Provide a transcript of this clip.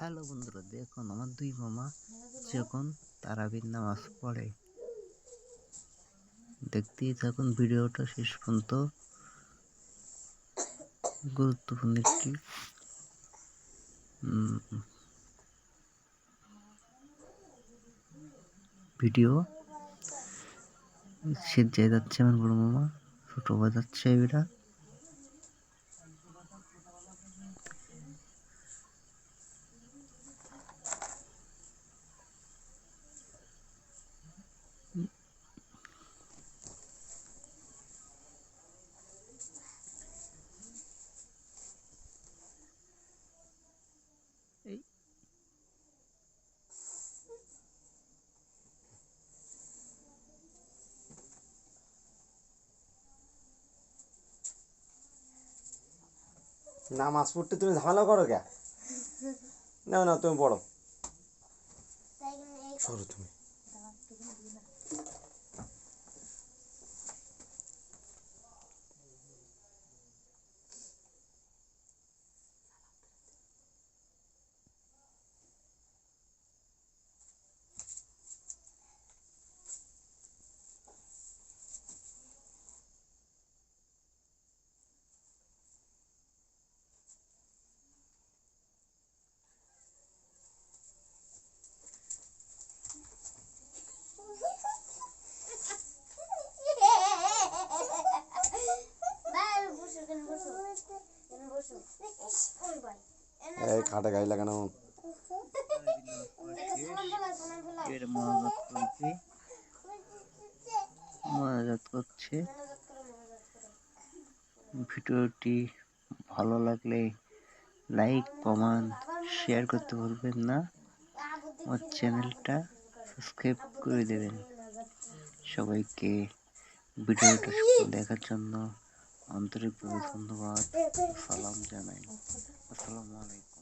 Hello বন্ধুরা, দেখুন আমার দুই মামা যখন তারাবির নামাজ পড়ে। দেখতেই থাকুন ভিডিওটা শেষ পর্যন্ত, গুরুত্বপূর্ণ একটি ভিডিও। সেজে যাচ্ছে আমার বড় মামা, ছোট বাজাচ্ছে এরা। নামাজ পড়তে তুমি ঝামেলা করো কে? না না, তুমি পড়ো, সরো তুমি। এই খাটে গায়ে লাগানো। মনোজাত করছে। ভিডিওটি ভালো লাগলে লাইক, কমেন্ট, শেয়ার করতে ভুলবেন না। আমার চ্যানেলটা সাবস্ক্রাইব করে দেবেন। সবাইকে ভিডিওটা দেখার জন্য আন্তরিকভাবে ধন্যবাদ, সালাম জানাই। আসসালামু আলাইকুম।